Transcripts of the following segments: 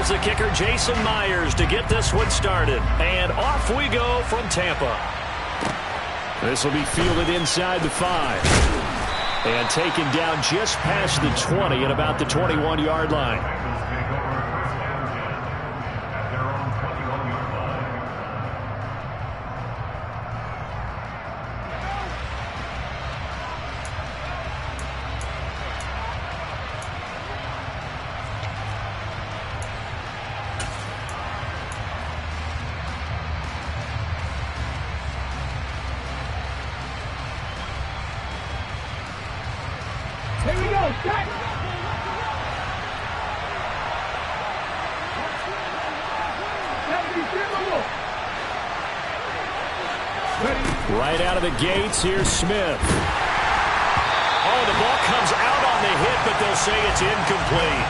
Here's the kicker, Jason Myers, to get this one started. And off we go from Tampa. This will be fielded inside the 5. And taken down just past the 20 at about the 21-yard line. Here we go, set! Right out of the gates, here's Smith. Oh, the ball comes out on the hit, but they'll say it's incomplete.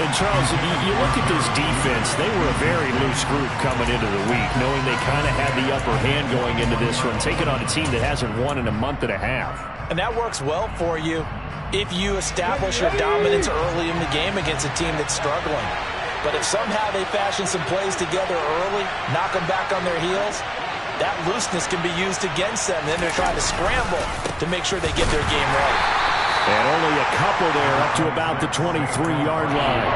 And, Charles, you look at this defense, they were a very loose group coming into the week, knowing they kind of had the upper hand going into this one, taking on a team that hasn't won in a month and a half. And that works well for you if you establish your dominance early in the game against a team that's struggling. But if somehow they fashion some plays together early, knock them back on their heels, that looseness can be used against them. Then they're trying to scramble to make sure they get their game right. And only a couple there up to about the 23-yard line.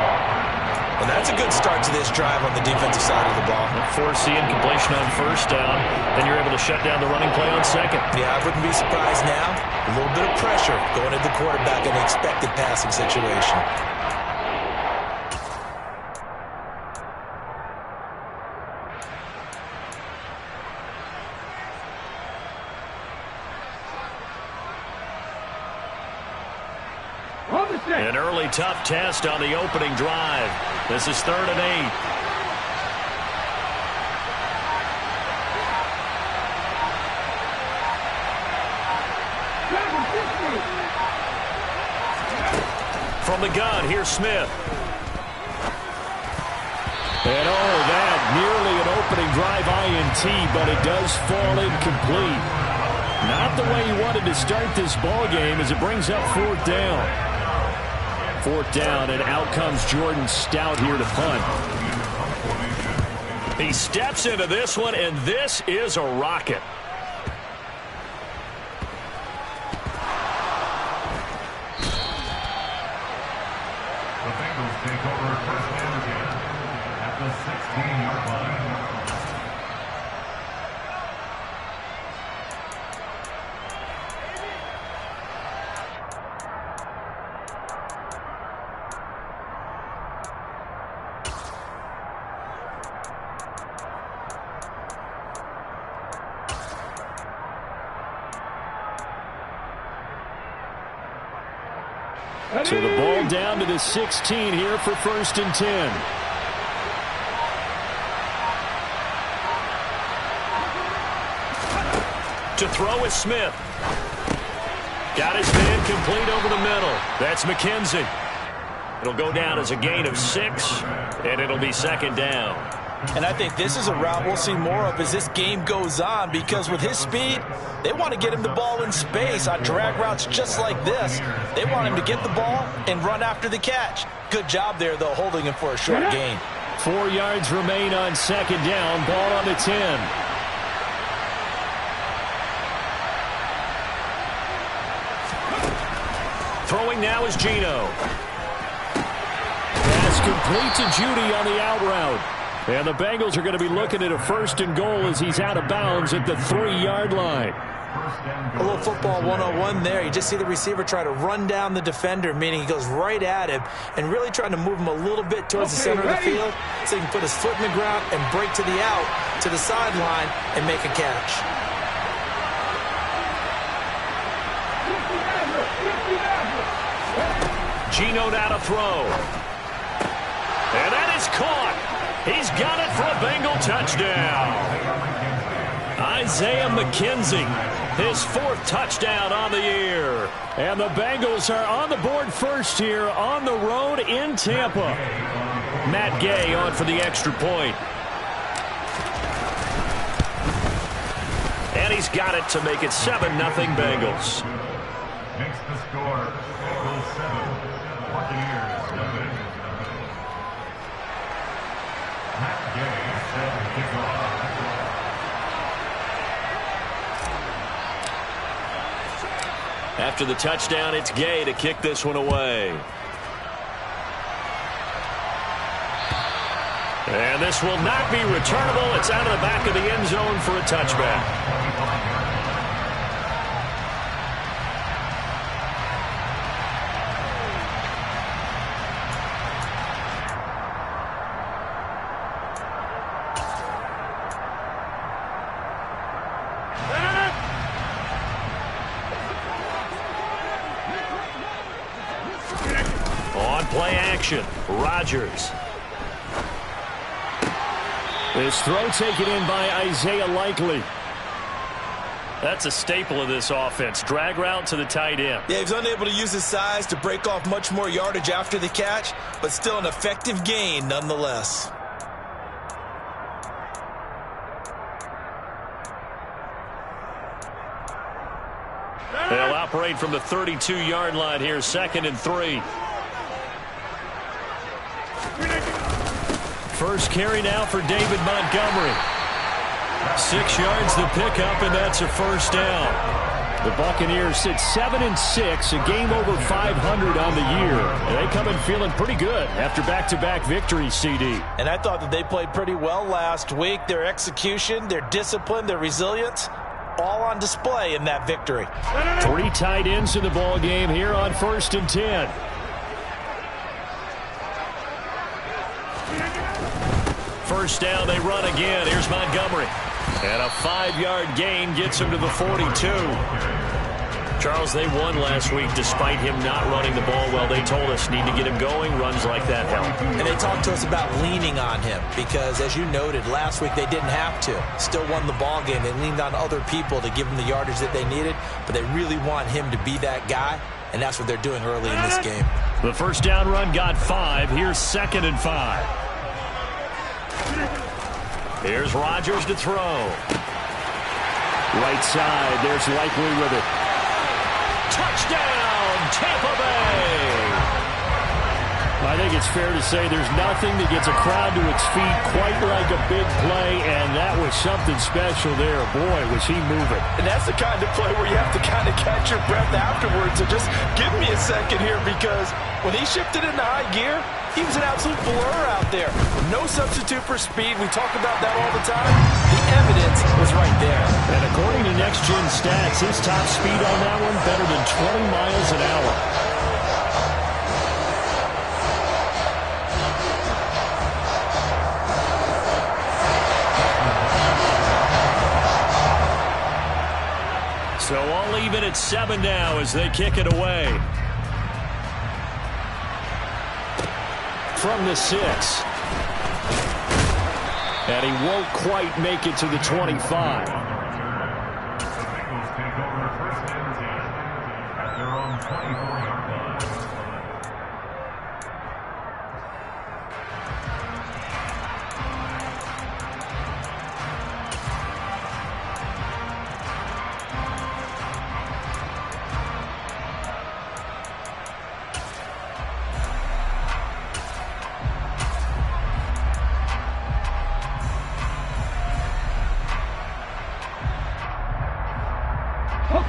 Well, that's a good start to this drive on the defensive side of the ball. Force the incompletion on first down, then you're able to shut down the running play on second. Yeah, I wouldn't be surprised now. A little bit of pressure going at the quarterback in an expected passing situation. An early tough test on the opening drive. This is 3rd and 8. From the gun, here's Smith. And that nearly an opening drive INT, but it does fall incomplete. Not the way he wanted to start this ball game as it brings up 4th down. 4th down, and out comes Jordan Stout here to punt. He steps into this one, and this is a rocket. The Bengals take over first down again at the 16-yard line. So the ball down to the 16 here for 1st and 10. To throw is Smith. Got his man complete over the middle. That's McKenzie. It'll go down as a gain of 6, and it'll be 2nd down. And I think this is a route we'll see more of as this game goes on, because with his speed, they want to get him the ball in space on drag routes just like this. They want him to get the ball and run after the catch. Good job there, though, holding him for a short gain. 4 yards remain on 2nd down. Ball on the 10. Throwing now is Geno. Pass complete to Judy on the out route. And the Bengals are going to be looking at a 1st and goal as he's out of bounds at the 3-yard line. A little football 101 there. You just see the receiver try to run down the defender, meaning he goes right at him and really trying to move him a little bit towards the center of the field so he can put his foot in the ground and break to the out, to the sideline, and make a catch. Geno now to throw. And that is caught. He's got it for a Bengal touchdown. Isaiah McKenzie, his 4th touchdown on the year. And the Bengals are on the board first here on the road in Tampa. Matt Gay on for the extra point. And he's got it to make it 7-0 Bengals. Makes the score Bengals 7, Buccaneers 7. After the touchdown, it's Gay to kick this one away. And this will not be returnable. It's out of the back of the end zone for a touchback. On play action, Rodgers. This throw taken in by Isaiah Likely. That's a staple of this offense. Drag route to the tight end. Yeah, he's unable to use his size to break off much more yardage after the catch, but still an effective gain nonetheless. They'll operate from the 32-yard line here, 2nd and 3. First carry now for David Montgomery. 6 yards the pickup, and that's a first down. The Buccaneers sit 7-6, a game over 500 on the year. And they come in feeling pretty good after back-to-back victories, CD. And I thought that they played pretty well last week. Their execution, their discipline, their resilience, all on display in that victory. 3 tight ends in the ball game here on 1st and 10. First down, they run again. Here's Montgomery. And a 5-yard gain gets him to the 42. Charles, they won last week despite him not running the ball well. They told us need to get him going. Runs like that help. And they talked to us about leaning on him because, as you noted, last week they didn't have to. Still won the ball game. They leaned on other people to give them the yardage that they needed, but they really want him to be that guy, and that's what they're doing early in this game. The first down run got 5. Here's 2nd and 5. Here's Rodgers to throw. Right side, there's Likely with it. Touchdown, Tampa Bay! I think it's fair to say there's nothing that gets a crowd to its feet quite like a big play, and that was something special there. Boy, was he moving. And that's the kind of play where you have to kind of catch your breath afterwards. So just give me a second here, because when he shifted into high gear, he was an absolute blur out there. No substitute for speed. We talk about that all the time. The evidence was right there. And according to Next Gen Stats, his top speed on that one better than 20 miles an hour. So all even at 7 now as they kick it away. From the 6. And he won't quite make it to the 25.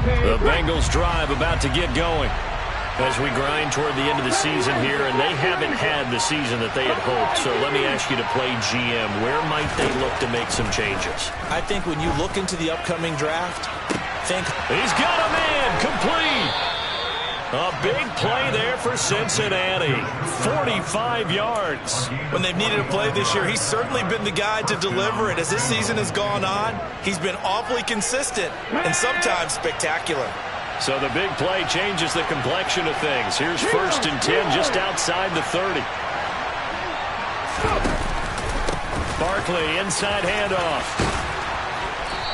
The Bengals drive about to get going as we grind toward the end of the season here, and they haven't had the season that they had hoped. So let me ask you to play GM. Where might they look to make some changes? I think when you look into the upcoming draft, think... He's got a man, complete. A big play there for Cincinnati. 45 yards. When they've needed a play this year, he's certainly been the guy to deliver it. As this season has gone on, he's been awfully consistent and sometimes spectacular. So the big play changes the complexion of things. Here's 1st and 10 just outside the 30. Barkley, inside handoff.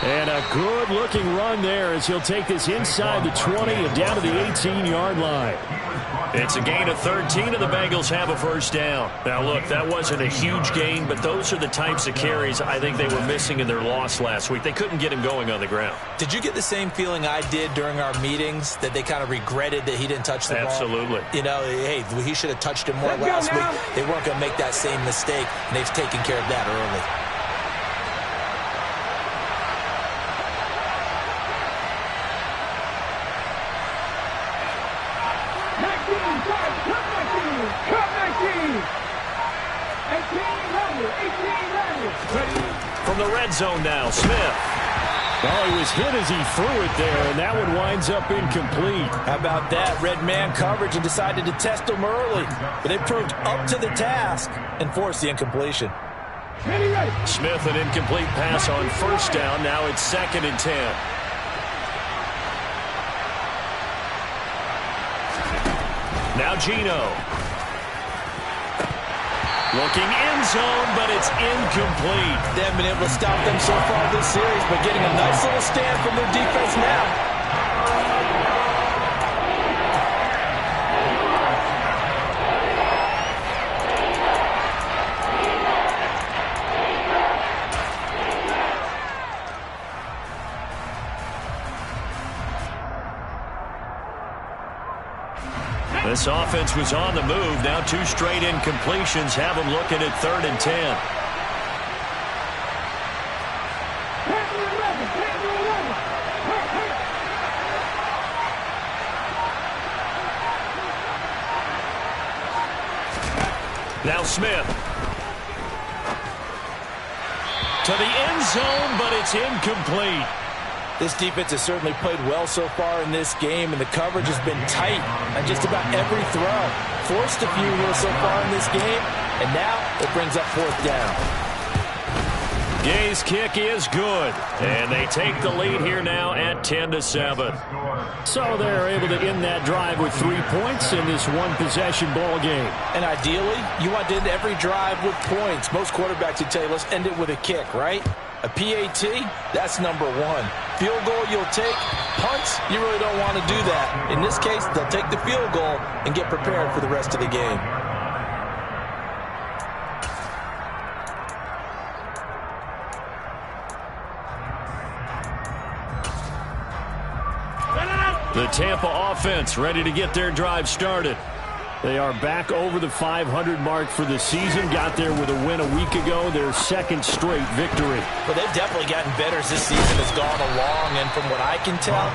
And a good-looking run there as he'll take this inside the 20 and down to the 18-yard line. It's a gain of 13, and the Bengals have a first down. Now, look, that wasn't a huge gain, but those are the types of carries I think they were missing in their loss last week. They couldn't get him going on the ground. Did you get the same feeling I did during our meetings, that they kind of regretted that he didn't touch the ball? Absolutely. You know, hey, he should have touched him more last week. They weren't going to make that same mistake, and they've taken care of that early. From the red zone now, Smith. Oh, he was hit as he threw it there, and that one winds up incomplete. How about that? Red man coverage and decided to test him early. But they proved up to the task and forced the incompletion. Smith, an incomplete pass on first down. Now it's 2nd and 10. Now Geno. Looking end zone, but it's incomplete. They haven't been able to stop them so far this series, but getting a nice little stand from their defense now. This offense was on the move. Now 2 straight incompletions have them looking at 3rd and 10. Now Smith. To the end zone, but it's incomplete. This defense has certainly played well so far in this game, and the coverage has been tight on just about every throw. Forced a few here so far in this game, and now it brings up 4th down. Gay's kick is good, and they take the lead here now at 10-7. So they're able to end that drive with 3 points in this one-possession ball game. And ideally, you want to end every drive with points. Most quarterbacks would tell you, let's end it with a kick, right? A PAT, that's number 1. Field goal you'll take. Punts, you really don't want to do that. In this case, they'll take the field goal and get prepared for the rest of the game. The Tampa offense ready to get their drive started. They are back over the 500 mark for the season. Got there with a win a week ago, their 2nd straight victory. Well, they've definitely gotten better as this season has gone along, and from what I can tell,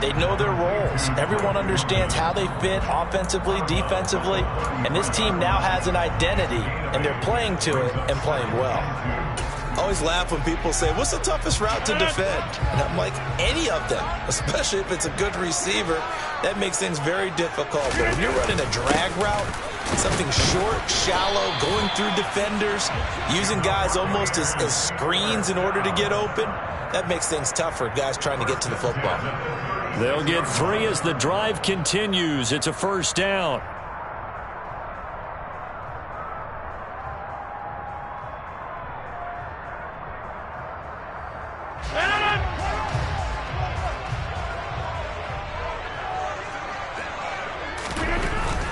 they know their roles. Everyone understands how they fit offensively, defensively, and this team now has an identity, and they're playing to it and playing well. I always laugh when people say, what's the toughest route to defend? And I'm like, any of them, especially if it's a good receiver. That makes things very difficult. But when you're running a drag route, something short, shallow, going through defenders, using guys almost as screens in order to get open, that makes things tough for guys trying to get to the football. They'll get 3 as the drive continues. It's a first down.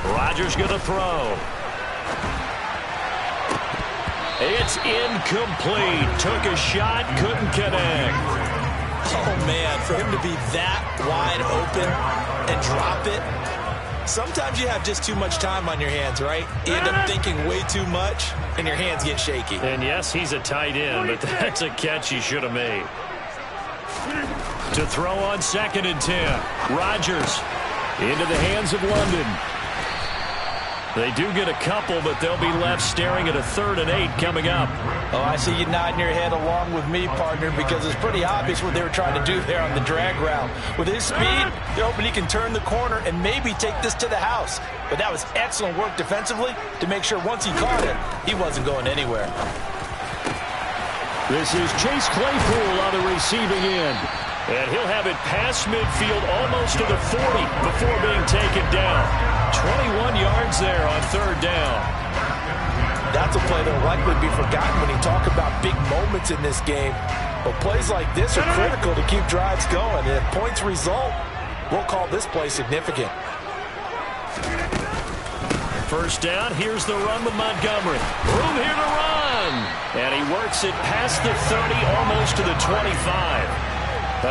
Rodgers going to throw. It's incomplete. Took a shot, couldn't connect. Oh, man, for him to be that wide open and drop it. Sometimes you have just too much time on your hands, right? You end up thinking way too much, and your hands get shaky. And, yes, he's a tight end, but that's a catch he should have made. To throw on 2nd and 10. Rodgers into the hands of London. They do get a couple, but they'll be left staring at a 3rd and 8 coming up. Oh, I see you nodding your head along with me, partner, because it's pretty obvious what they were trying to do there on the drag route. With his speed, they're hoping he can turn the corner and maybe take this to the house. But that was excellent work defensively to make sure once he caught it, he wasn't going anywhere. This is Chase Claypool on the receiving end. And he'll have it past midfield almost to the 40 before being taken down. 21 yards there on 3rd down. That's a play that will likely be forgotten when you talk about big moments in this game. But plays like this are critical to keep drives going. And if points result, we'll call this play significant. First down, here's the run with Montgomery. Room here to run. And he works it past the 30, almost to the 25.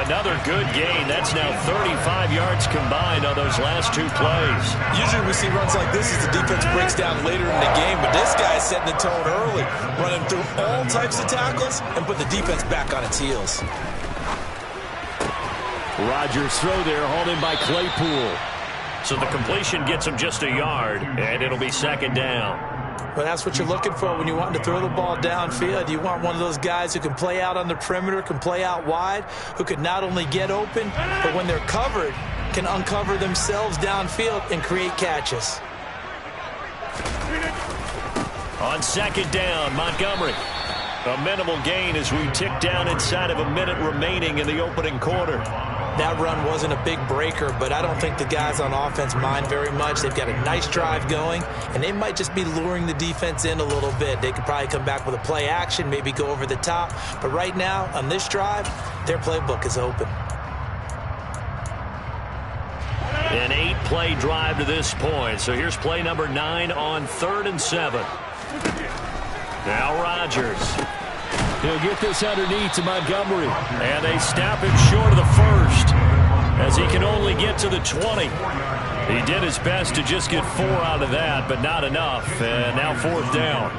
Another good gain. That's now 35 yards combined on those last two plays. Usually we see runs like this as the defense breaks down later in the game, but this guy's setting the tone early, running through all types of tackles and put the defense back on its heels. Rodgers' throw there, hauled in by Claypool. So the completion gets him just a yard, and it'll be second down. Well, that's what you're looking for when you want to throw the ball downfield. You want one of those guys who can play out on the perimeter, can play out wide, who can not only get open, but when they're covered, can uncover themselves downfield and create catches. On second down, Montgomery. A minimal gain as we tick down inside of a minute remaining in the opening quarter. That run wasn't a big breaker, but I don't think the guys on offense mind very much. They've got a nice drive going, and they might just be luring the defense in a little bit. They could probably come back with a play action, maybe go over the top. But right now, on this drive, their playbook is open. An 8-play drive to this point. So here's play number 9 on 3rd and 7. Now Rodgers. He'll get this underneath to Montgomery. And they snap him short of the first as he can only get to the 20. He did his best to just get 4 out of that, but not enough. And now 4th down.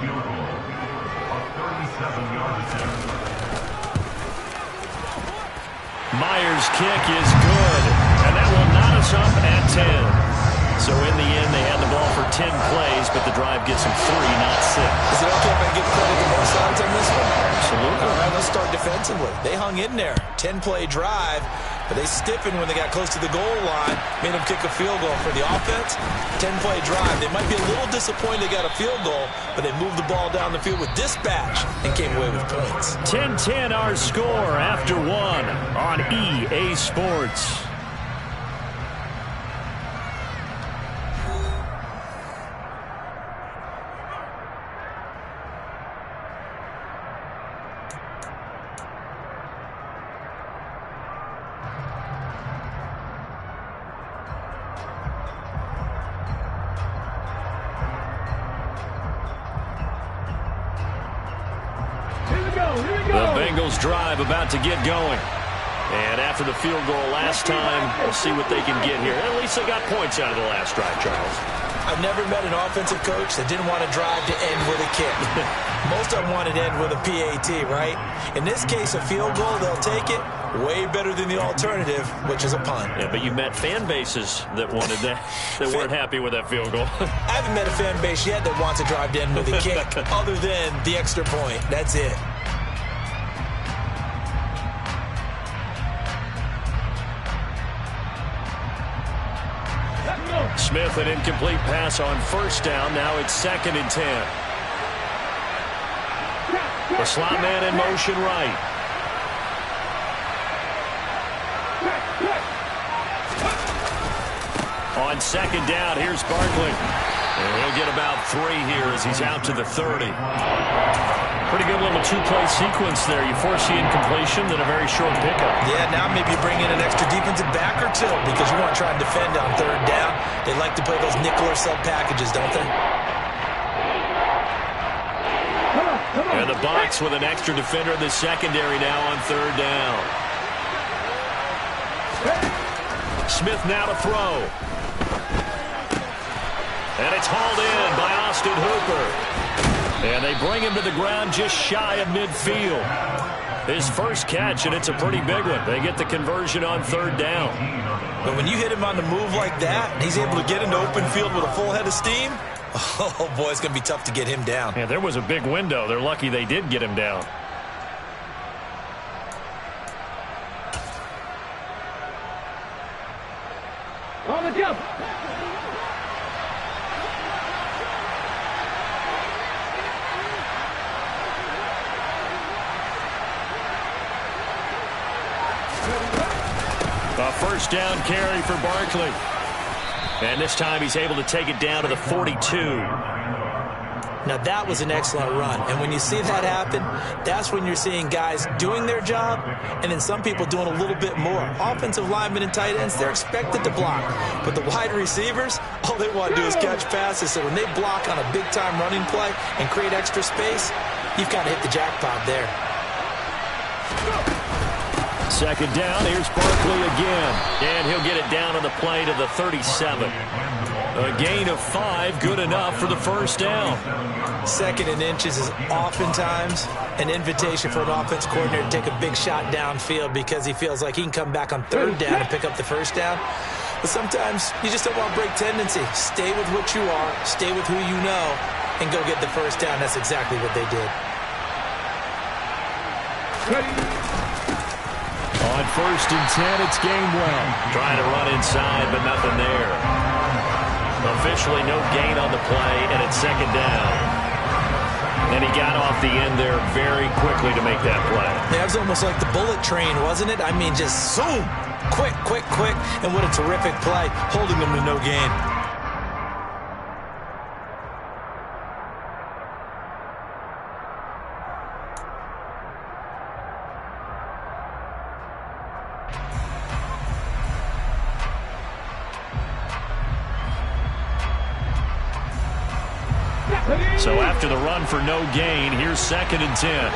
Myers' kick is good. And that will knot us up at 10. So in the end, they had the ball for 10 plays, but the drive gets them 3, not 6. Is it okay if I give credit to both sides on this one? Absolutely. All right, let's start defensively. They hung in there. 10-play drive, but they stiffened when they got close to the goal line, made them kick a field goal. For the offense, 10-play drive. They might be a little disappointed they got a field goal, but they moved the ball down the field with dispatch and came away with points. 10-10 our score after 1 on EA Sports. The Bengals drive about to get going. And after the field goal last time, we'll see what they can get here. At least they got points out of the last drive, Charles. I've never met an offensive coach that didn't want to drive to end with a kick. Most of them wanted to end with a PAT, right? In this case, a field goal, they'll take it. Way better than the alternative, which is a punt. Yeah, but you met fan bases that wanted that, that weren't happy with that field goal. I haven't met a fan base yet that wants to drive to end with a kick, other than the extra point. That's it. Smith, an incomplete pass on first down. Now it's 2nd and 10. The slot man in motion right. On second down, here's Barkley. And he'll get about 3 here as he's out to the 30. Pretty good little 2-play sequence there. You force the incompletion, then a very short pickup. Yeah, now maybe you bring in an extra defensive back or two because you want to try and defend on 3rd down. They like to play those nickel or sub packages, don't they? And the Bucs with an extra defender in the secondary now on 3rd down. Smith now to throw. And it's hauled in by Austin Hooper. And they bring him to the ground just shy of midfield. His first catch, and it's a pretty big one. They get the conversion on 3rd down. But when you hit him on the move like that, and he's able to get into open field with a full head of steam, oh, boy, it's going to be tough to get him down. Yeah, there was a big window. They're lucky they did get him down. On the jump. A first down carry for Barkley. And this time he's able to take it down to the 42. Now, that was an excellent run. And when you see that happen, that's when you're seeing guys doing their job and then some people doing a little bit more. Offensive linemen and tight ends, they're expected to block. But the wide receivers, all they want to do is catch passes. So when they block on a big-time running play and create extra space, you've got to hit the jackpot there. Second down, here's Barkley again. And he'll get it down on the play to the 37. A gain of 5, good enough for the first down. Second and inches is oftentimes an invitation for an offense coordinator to take a big shot downfield because he feels like he can come back on third down and pick up the first down. But sometimes you just don't want to break tendency. Stay with what you are, stay with who you know, and go get the first down. That's exactly what they did. On first and 10, it's Gainwell. Trying to run inside, but nothing there. Officially no gain on the play, and it's second down. And he got off the end there very quickly to make that play. Yeah, it was almost like the bullet train, wasn't it? I mean, just zoom, quick, quick, quick, and what a terrific play, holding them to no gain. So after the run for no gain, here's second and 10.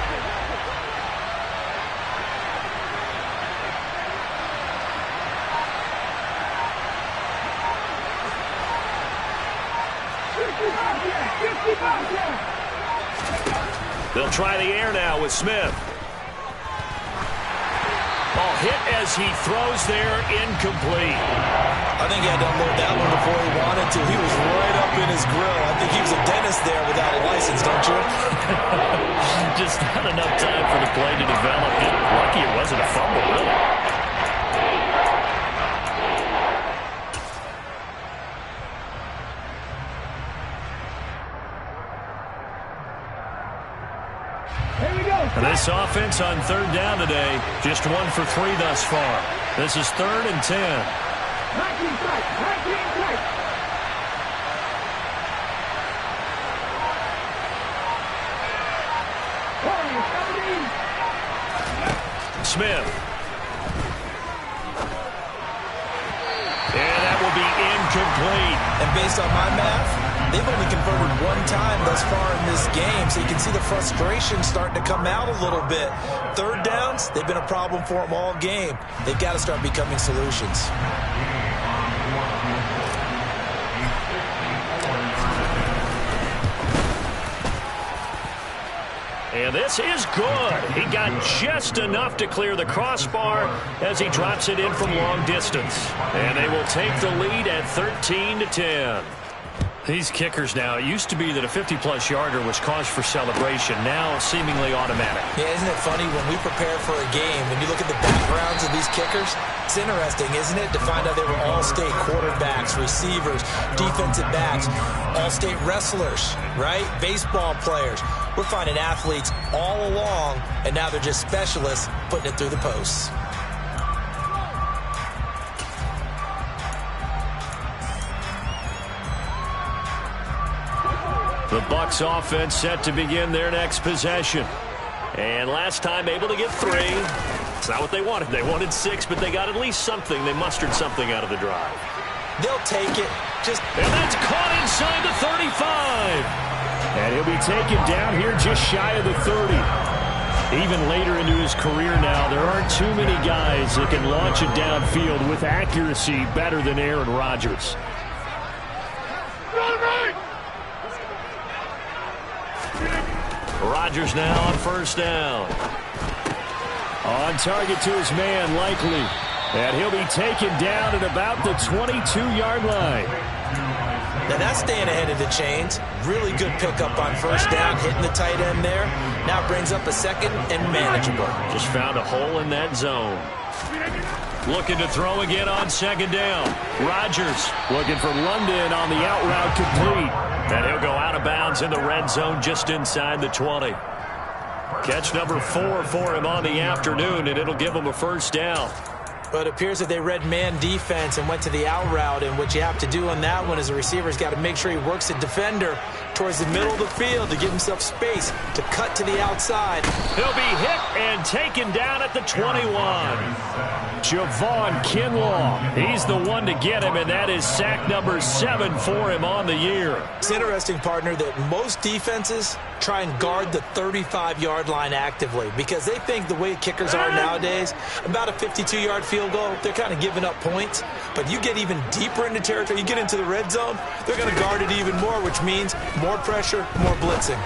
They'll try the air now with Smith. Ball hit as he throws there, incomplete. I think he had to unload that one before he wanted to. He was right up in his grill. I think he was a dentist there without a license, don't you? Just not enough time for the play to develop. Lucky it wasn't a fumble, really. And this offense on third down today, just 1 for 3 thus far. This is third and 10. 19 strike, 19 strike. Smith. And that will be incomplete. And based on my math, they've only converted 1 time thus far in this game, so you can see the frustration starting to come out a little bit. Third downs, they've been a problem for them all game. They've got to start becoming solutions. And this is good. He got just enough to clear the crossbar as he drops it in from long distance. And they will take the lead at 13-10. These kickers now, it used to be that a 50-plus yarder was cause for celebration. Now seemingly automatic. Yeah, isn't it funny when we prepare for a game, when you look at the backgrounds of these kickers, it's interesting, isn't it, to find out they were all-state quarterbacks, receivers, defensive backs, all-state wrestlers, right? Baseball players. We're finding athletes all along, and now they're just specialists putting it through the posts. The Bucs offense set to begin their next possession. And last time able to get 3. It's not what they wanted. They wanted 6, but they got at least something. They mustered something out of the drive. They'll take it. And that's caught inside the 35. And he'll be taken down here just shy of the 30. Even later into his career now, there aren't too many guys that can launch it downfield with accuracy better than Aaron Rodgers. Rodgers now on first down. On target to his man, Likely. And he'll be taken down at about the 22-yard line. Now that's staying ahead of the chains. Really good pickup on first down, hitting the tight end there. Now brings up a second and manageable. Just found a hole in that zone. Looking to throw again on second down. Rodgers looking for London on the out route complete. And he'll go out of bounds in the red zone just inside the 20. Catch number 4 for him on the afternoon, and it'll give him a first down. Well, it appears that they read man defense and went to the out route, and what you have to do on that one is the receiver's got to make sure he works the defender towards the middle of the field to give himself space to cut to the outside. He'll be hit and taken down at the 21. Javon Kinlaw, he's the one to get him, and that is sack number 7 for him on the year. It's interesting, partner, that most defenses try and guard the 35-yard line actively because they think the way kickers are nowadays, about a 52-yard field goal, they're kind of giving up points. But you get even deeper into territory, you get into the red zone, they're going to guard it even more, which means more pressure, more blitzing.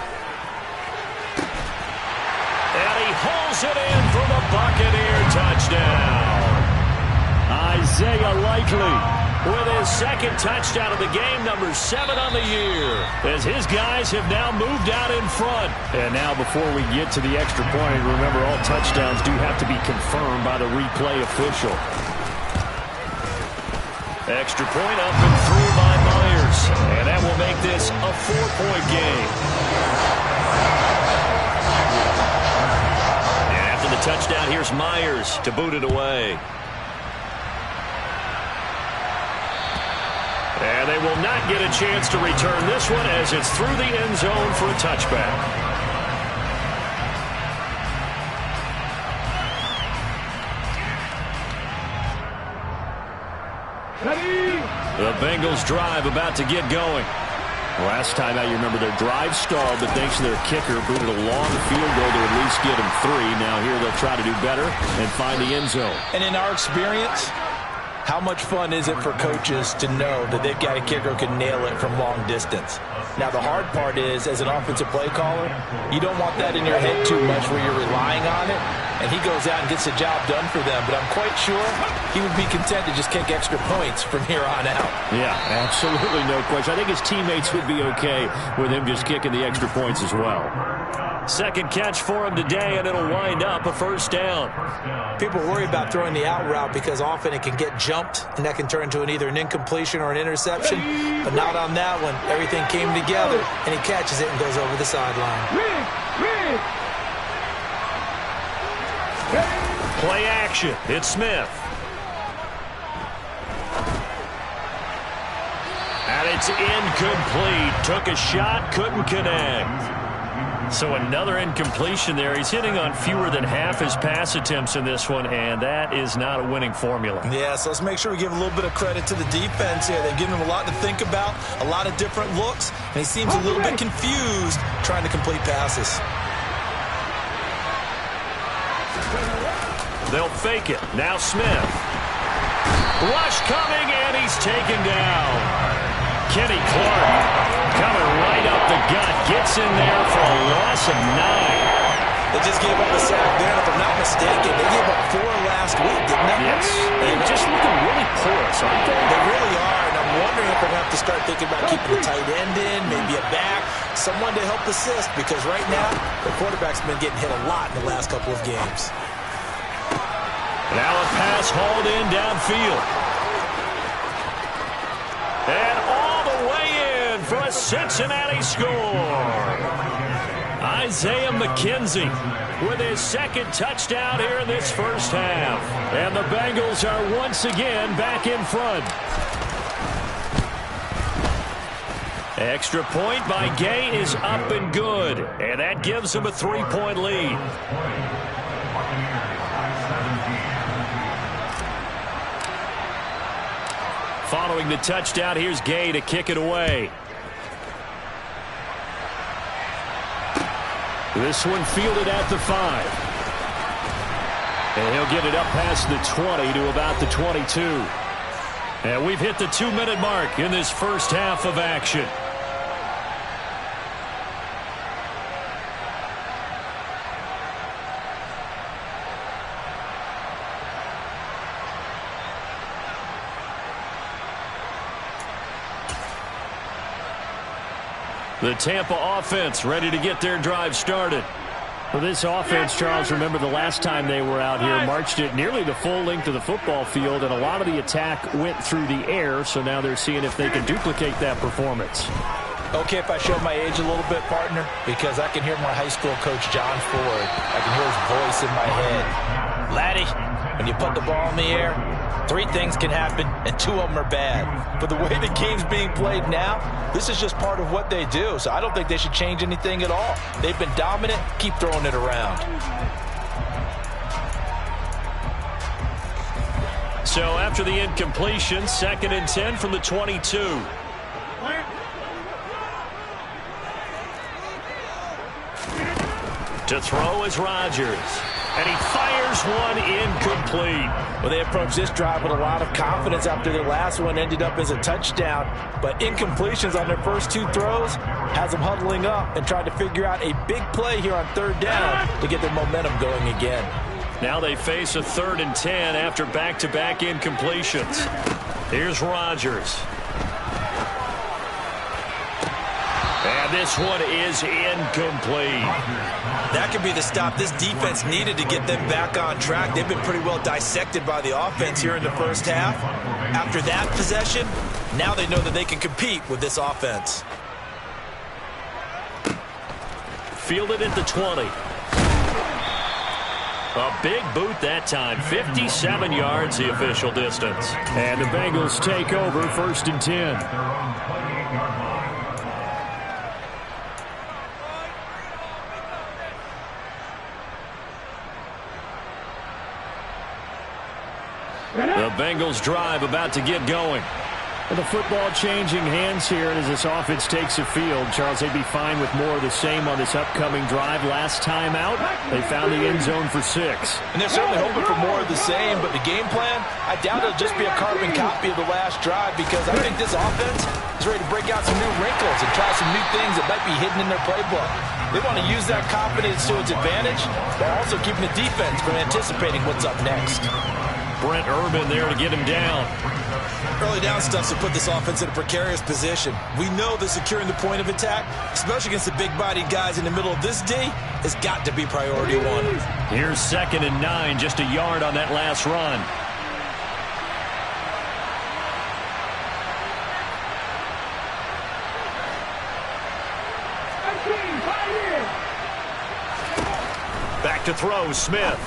And he holds it in for the Buccaneer touchdown. Isaiah Likely with his second touchdown of the game, number 7 on the year, as his guys have now moved out in front. And now before we get to the extra point, remember all touchdowns do have to be confirmed by the replay official. Extra point up and through by Myers, and that will make this a 4-point game. And after the touchdown, here's Myers to boot it away. And they will not get a chance to return this one as it's through the end zone for a touchback. The Bengals drive about to get going. Last time out, you remember their drive stalled, but thanks to their kicker, booted a long field goal to at least get them 3. Now here they'll try to do better and find the end zone. And in our experience, how much fun is it for coaches to know that they've got a kicker who can nail it from long distance? Now, the hard part is, as an offensive play caller, you don't want that in your head too much where you're relying on it, and he goes out and gets the job done for them. But I'm quite sure he would be content to just kick extra points from here on out. Yeah, absolutely no question. I think his teammates would be okay with him just kicking the extra points as well. Second catch for him today, and it'll wind up a first down. People worry about throwing the out route because often it can get jumped, and that can turn into either an incompletion or an interception. But not on that one. Everything came together, and he catches it and goes over the sideline. Play action. It's Smith. And it's incomplete. Took a shot, couldn't connect. So another incompletion there. He's hitting on fewer than half his pass attempts in this one, and that is not a winning formula. Yeah, so let's make sure we give a little bit of credit to the defense here. They've given him a lot to think about, a lot of different looks, and he seems a little bit confused trying to complete passes. They'll fake it. Now Smith. Rush coming, and he's taken down. Kenny Clark coming right up the gut. Gets in there for a loss of 9. They just gave up a sack there, and if I'm not mistaken, they gave up 4 last week, didn't they? Yes. They're just looking really porous, aren't they? They really are, and I'm wondering if they're going to have to start thinking about keeping the tight end in, maybe a back, someone to help assist, because right now, the quarterback's been getting hit a lot in the last couple of games. Now a pass hauled in downfield. And all the way in for a Cincinnati score. Isaiah McKenzie with his second touchdown here in this first half. And the Bengals are once again back in front. Extra point by Gay is up and good. And that gives him a 3-point lead. Following the touchdown, here's Gay to kick it away. This one fielded at the 5. And he'll get it up past the 20 to about the 22. And we've hit the 2-minute mark in this first half of action. The Tampa offense ready to get their drive started. For this offense, Charles, remember the last time they were out here, marched it nearly the full length of the football field, and a lot of the attack went through the air, so now they're seeing if they can duplicate that performance. Okay, if I show my age a little bit, partner, because I can hear my high school coach, John Ford. I can hear his voice in my head. Laddie, when you put the ball in the air, 3 things can happen, and 2 of them are bad. But the way the game's being played now, this is just part of what they do, so I don't think they should change anything at all. They've been dominant. Keep throwing it around. So after the incompletion, 2nd and 10 from the 22. To throw is Rodgers. And he fires one incomplete. Well, they approached this drive with a lot of confidence after their last one ended up as a touchdown. But incompletions on their first 2 throws has them huddling up and trying to figure out a big play here on 3rd down to get their momentum going again. Now they face a 3rd and 10 after back-to-back incompletions. Here's Rodgers. And this one is incomplete. That could be the stop this defense needed to get them back on track. They've been pretty well dissected by the offense here in the first half. After that possession, now they know that they can compete with this offense. Fielded at the 20. A big boot that time. 57 yards the official distance. And the Bengals take over 1st and 10. The Bengals drive about to get going. And the football changing hands here as this offense takes the field. Charles, they'd be fine with more of the same on this upcoming drive. Last time out, they found the end zone for 6. And they're certainly hoping for more of the same, but the game plan, I doubt it'll just be a carbon copy of the last drive because I think this offense is ready to break out some new wrinkles and try some new things that might be hidden in their playbook. They want to use that confidence to its advantage while also keeping the defense from anticipating what's up next. Brent Urban there to get him down. Early down stuff to put this offense in a precarious position. We know that securing the point of attack, especially against the big-bodied guys in the middle of this D, has got to be priority 1. Here's 2nd and 9, just a yard on that last run. Back to throw, Smith.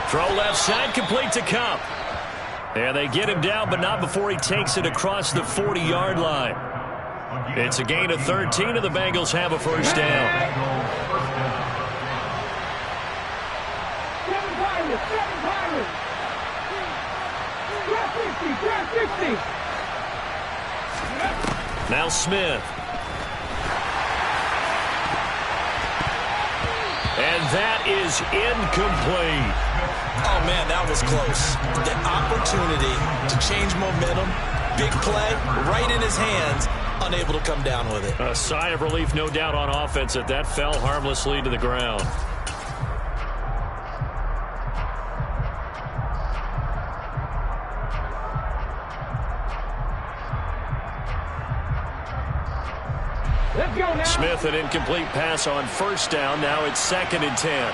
Throw left side, complete to Cup. And they get him down, but not before he takes it across the 40-yard line. It's a gain of 13, and the Bengals have a 1st down. 7 Pirates, 7 Pirates. Grab 50, grab 50. Now Smith. And that is incomplete. Oh, man, that was close. The opportunity to change momentum, big play, right in his hands, unable to come down with it. A sigh of relief, no doubt, on offense that fell harmlessly to the ground. Let's go now. Smith, an incomplete pass on 1st down. Now it's 2nd and 10.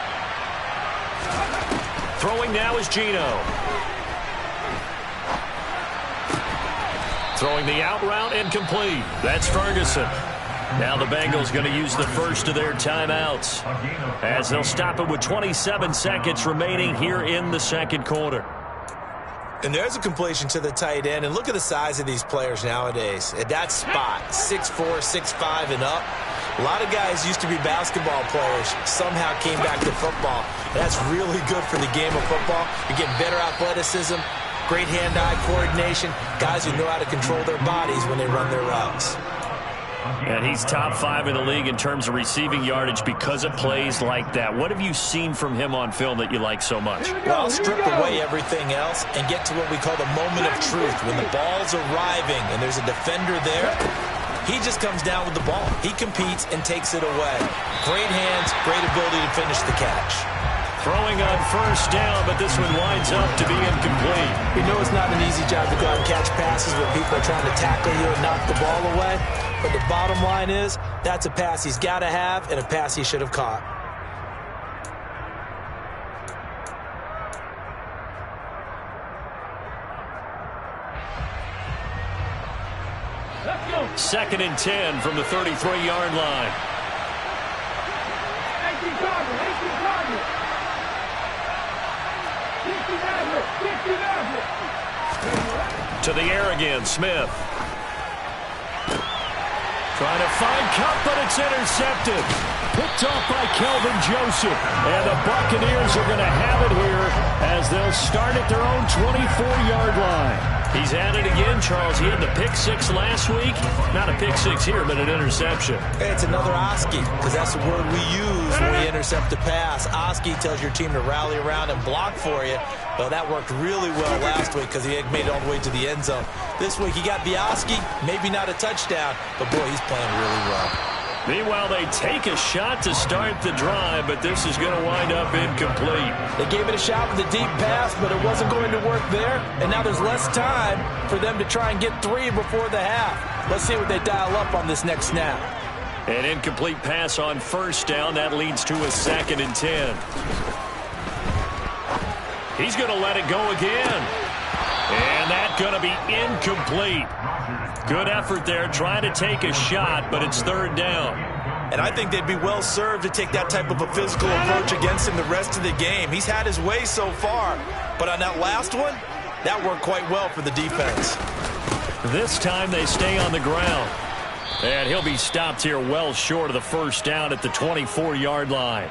Throwing now is Gino. Throwing the out route, incomplete. That's Ferguson. Now the Bengals going to use the first of their timeouts as they'll stop it with 27 seconds remaining here in the 2nd quarter. And there's a completion to the tight end. And look at the size of these players nowadays. At that spot, 6'4", 6'5", and up. A lot of guys used to be basketball players, somehow came back to football. That's really good for the game of football. You're getting better athleticism, great hand-eye coordination, guys who know how to control their bodies when they run their routes. And he's top 5 in the league in terms of receiving yardage because of plays like that. What have you seen from him on film that you like so much? Well, strip away everything else and get to what we call the moment of truth. When the ball's arriving and there's a defender there, he just comes down with the ball. He competes and takes it away. Great hands, great ability to finish the catch. Throwing on 1st down, but this one winds up to be incomplete. We know it's not an easy job to go out and catch passes when people are trying to tackle you and knock the ball away. But the bottom line is, that's a pass he's got to have and a pass he should have caught. Let's go. 2nd and 10 from the 33-yard line. 18 target, 18 target. To the air again, Smith. Trying to find Cup, but it's intercepted. Picked off by Kelvin Joseph. And the Buccaneers are going to have it here as they'll start at their own 24-yard line. He's at it again, Charles. He had the pick six last week. Not a pick six here, but an interception. It's another Oski, because that's the word we use when we intercept a pass. Oski tells your team to rally around and block for you. Well, that worked really well last week because he had made it all the way to the end zone. This week he got the Oski, maybe not a touchdown, but boy, he's playing really well. Meanwhile, they take a shot to start the drive, but this is going to wind up incomplete. They gave it a shot with a deep pass, but it wasn't going to work there. And now there's less time for them to try and get three before the half. Let's see what they dial up on this next snap. An incomplete pass on first down. That leads to a 2nd and 10. He's going to let it go again. And that's going to be incomplete. Good effort there, trying to take a shot, but it's 3rd down. And I think they'd be well served to take that type of a physical approach against him the rest of the game. He's had his way so far, but on that last one, that worked quite well for the defense. This time they stay on the ground. And he'll be stopped here well short of the first down at the 24-yard line.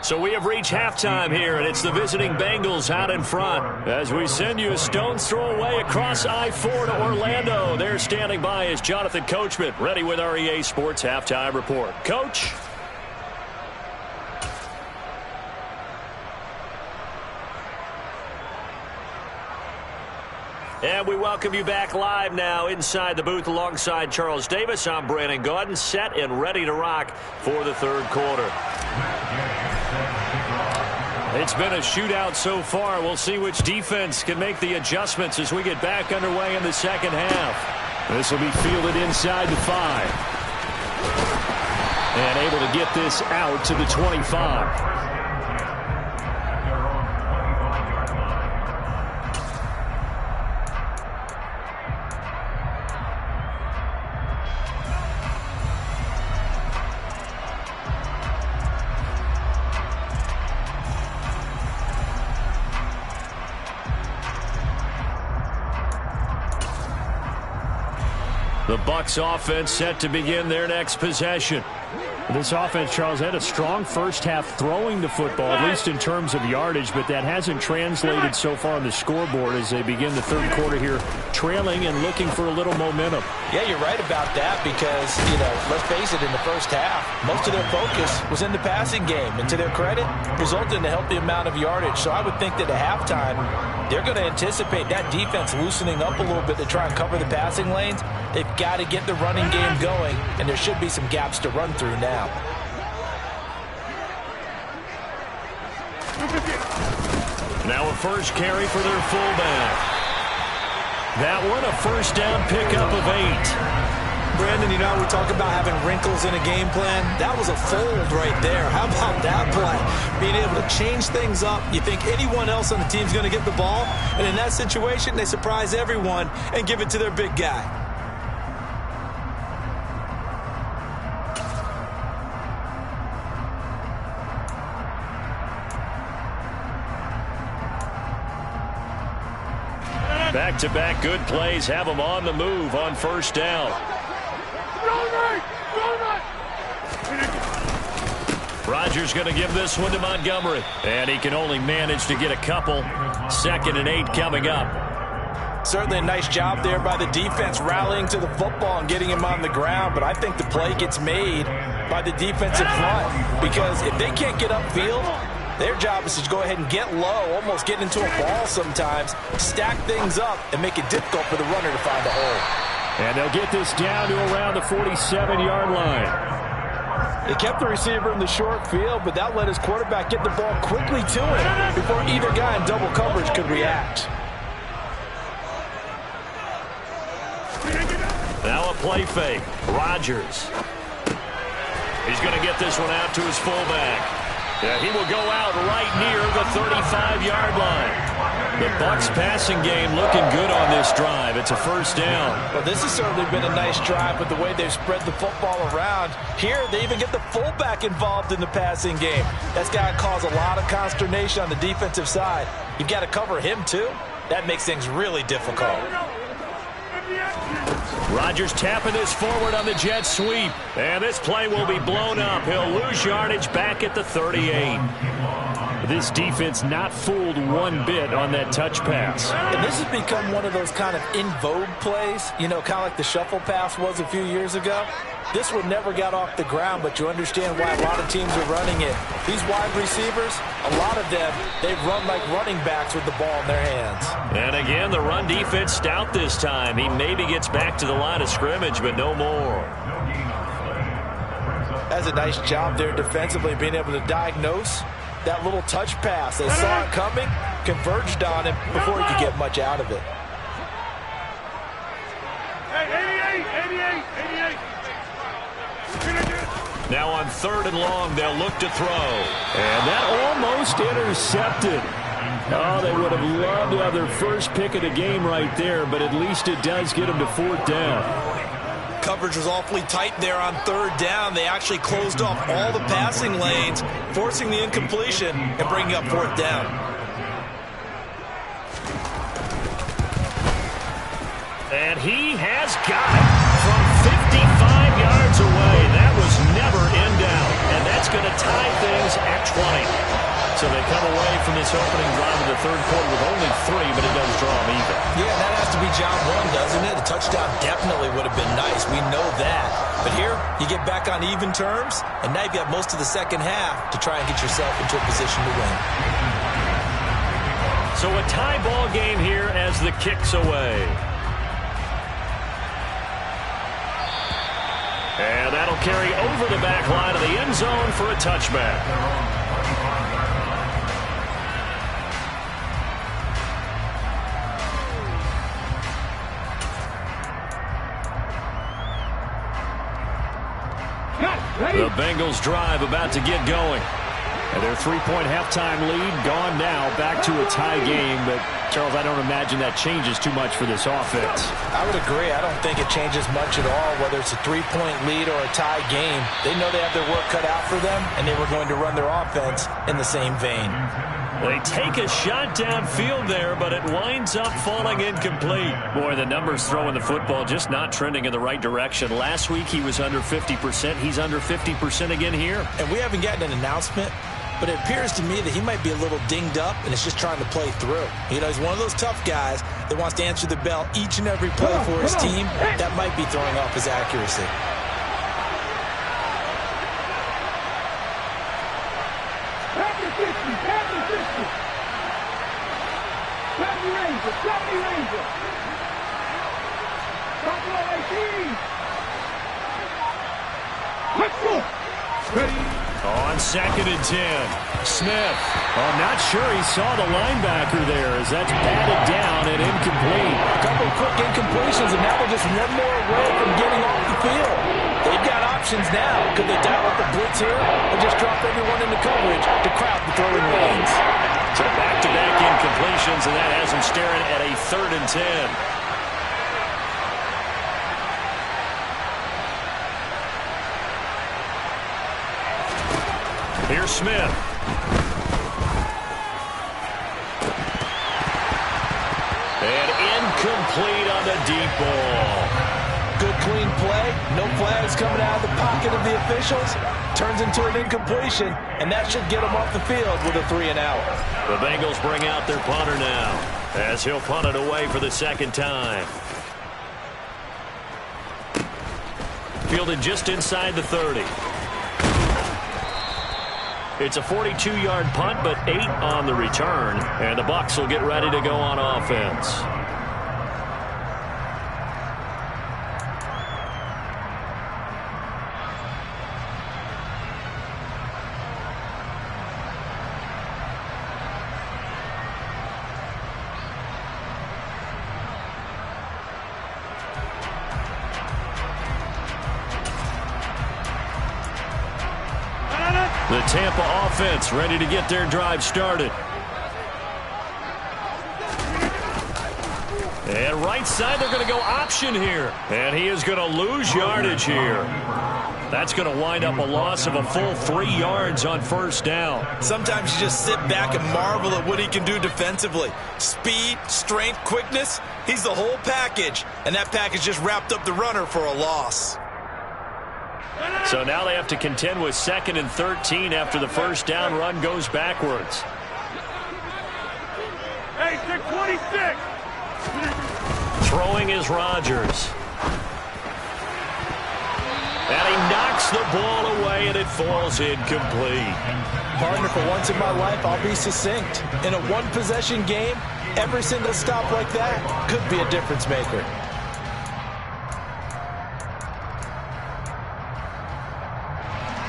So we have reached halftime here, and it's the visiting Bengals out in front. As we send you a stone's throw away across I-4 to Orlando. There standing by is Jonathan Coachman, ready with our EA Sports Halftime Report. Coach? And we welcome you back live now inside the booth alongside Charles Davis. I'm Brandon Gaudin, set and ready to rock for the 3rd quarter. It's been a shootout so far. We'll see which defense can make the adjustments as we get back underway in the 2nd half. This will be fielded inside the 5. And able to get this out to the 25. The Bucs offense set to begin their next possession. This offense, Charles, had a strong first half throwing the football, at least in terms of yardage, but that hasn't translated so far on the scoreboard as they begin the 3rd quarter here, trailing and looking for a little momentum. Yeah, you're right about that because, let's face it, in the first half, most of their focus was in the passing game. And to their credit, resulted in a healthy amount of yardage. So I would think that at halftime, they're going to anticipate that defense loosening up a little bit to try and cover the passing lanes. They've got to get the running game going, and there should be some gaps to run through now. Now a first carry for their fullback. That one a first down pickup of 8. Brandon, we talk about having wrinkles in a game plan. That was a fold right there. How about that play? Being able to change things up. You think anyone else on the team's going to get the ball, and in that situation, they surprise everyone and give it to their big guy. Back-to-back good plays have them on the move on first down. Rodgers going to give this one to Montgomery. And he can only manage to get a couple. 2nd and 8 coming up. Certainly a nice job there by the defense rallying to the football and getting him on the ground. But I think the play gets made by the defensive front. Because if they can't get upfield, their job is to go ahead and get low, almost get into a ball sometimes, stack things up, and make it difficult for the runner to find a hole. And they'll get this down to around the 47-yard line. They kept the receiver in the short field, but that let his quarterback get the ball quickly to him before either guy in double coverage could react. Now a play fake. Rodgers. He's going to get this one out to his fullback. Yeah, he will go out right near the 35-yard line. The Bucs passing game looking good on this drive. It's a first down. Well, this has certainly been a nice drive with the way they've spread the football around. Here, they even get the fullback involved in the passing game. That's got to cause a lot of consternation on the defensive side. You've got to cover him, too. That makes things really difficult. Rodgers tapping this forward on the jet sweep. And this play will be blown up. He'll lose yardage back at the 38. This defense not fooled one bit on that touch pass. And this has become one of those kind of in vogue plays, you know, kind of like the shuffle pass was a few years ago. This one never got off the ground, but you understand why a lot of teams are running it. These wide receivers, a lot of them, they run like running backs with the ball in their hands. And again, the run defense stout this time. He maybe gets back to the line of scrimmage, but no more. That's a nice job there defensively, being able to diagnose that little touch pass. They saw it coming, converged on him before he could get much out of it. Now on 3rd and long, they'll look to throw. And that almost intercepted. Oh, they would have loved to have their first pick of the game right there, but at least it does get them to 4th down. Coverage was awfully tight there on 3rd down. They actually closed off all the passing lanes, forcing the incompletion and bringing up 4th down. And he has got it from 55 yards away. That was never in doubt. And that's going to tie things at 20. So they come away from this opening drive of the 3rd quarter with only 3, but it does draw them even. Yeah, that has to be job one, doesn't it? A touchdown definitely would have been nice. We know that. But here, you get back on even terms, and now you've got most of the second half to try and get yourself into a position to win. So a tie ball game here as the kick's away. And that'll carry over the back line of the end zone for a touchback. The Bengals drive about to get going. And their 3-point halftime lead gone now, back to a tie game. But, Charles, I don't imagine that changes too much for this offense. I would agree. I don't think it changes much at all, whether it's a 3-point lead or a tie game. They know they have their work cut out for them, and they were going to run their offense in the same vein. They take a shot downfield there, but it winds up falling incomplete. Boy, the numbers throwing the football just not trending in the right direction. Last week he was under 50%. He's under 50% again here. And we haven't gotten an announcement, but it appears to me that he might be a little dinged up and is just trying to play through. You know, he's one of those tough guys that wants to answer the bell each and every play for his team. That might be throwing off his accuracy. On 2nd and 10, Smith. I'm not sure he saw the linebacker there as that's batted down and incomplete. A couple of quick incompletions, and now they're just one more away from getting off the field. They've got options now. Could they dial up the blitz here or just drop everyone into coverage to crowd the throwing lanes? So back-to-back incompletions, and that has them staring at a 3rd and 10. Here's Smith. And incomplete on the deep ball. Good clean play. No flags coming out of the pocket of the officials. Turns into an incompletion, and that should get them off the field with a 3-and-out. The Bengals bring out their punter now as he'll punt it away for the 2nd time. Fielded just inside the 30. It's a 42-yard punt, but 8 on the return. And the Bucs will get ready to go on offense. The Tampa offense ready to get their drive started. And right side, they're going to go option here. And he is going to lose yardage here. That's going to wind up a loss of a full 3 yards on first down. Sometimes you just sit back and marvel at what he can do defensively. Speed, strength, quickness, he's the whole package. And that package just wrapped up the runner for a loss. So now they have to contend with 2nd and 13 after the first down run goes backwards. Hey, 626. Throwing is Rodgers. And he knocks the ball away, and it falls incomplete. Partner, for once in my life, I'll be succinct. In a one-possession game, every single stop like that could be a difference maker.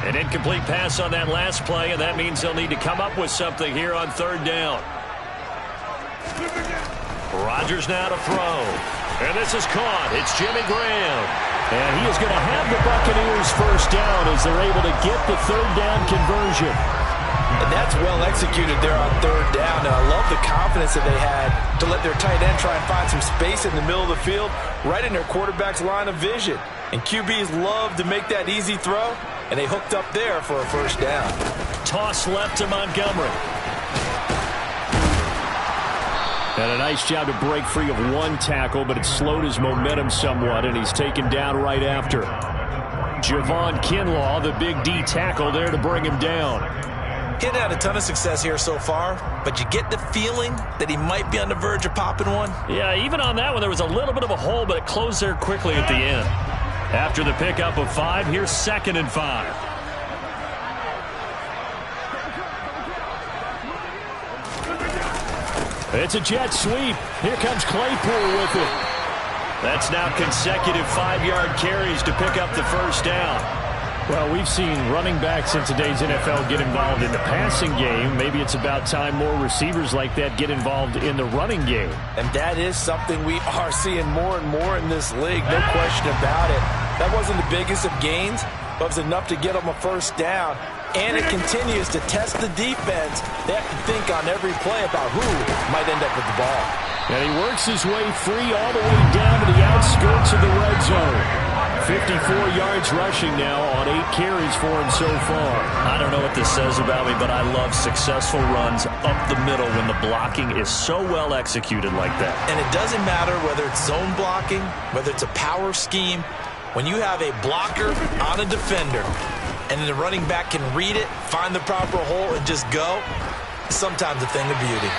An incomplete pass on that last play, and that means they'll need to come up with something here on third down. Rodgers now to throw. And this is caught. It's Jimmy Graham. And he is going to have the Buccaneers first down as they're able to get the third down conversion. And that's well executed there on third down. And I love the confidence that they had to let their tight end try and find some space in the middle of the field, right in their quarterback's line of vision. And QBs love to make that easy throw, and they hooked up there for a first down. Toss left to Montgomery. And a nice job to break free of one tackle, but it slowed his momentum somewhat, and he's taken down right after. Javon Kinlaw, the big D tackle there to bring him down. He hadn't had a ton of success here so far, but you get the feeling that he might be on the verge of popping one. Yeah, even on that one, there was a little bit of a hole, but it closed there quickly at the end. After the pickup of 5, here's 2nd and 5. It's a jet sweep. Here comes Claypool with it. That's now consecutive 5-yard carries to pick up the first down. Well, we've seen running backs in today's NFL get involved in the passing game. Maybe it's about time more receivers like that get involved in the running game. And that is something we are seeing more and more in this league, no question about it. That wasn't the biggest of gains, but it was enough to get them a first down. And it continues to test the defense. They have to think on every play about who might end up with the ball. And he works his way free all the way down to the outskirts of the red zone. 54 yards rushing now on 8 carries for him so far. I don't know what this says about me, but I love successful runs up the middle when the blocking is so well executed like that. And it doesn't matter whether it's zone blocking, whether it's a power scheme. When you have a blocker on a defender, and the running back can read it, find the proper hole, and just go, sometimes a thing of beauty.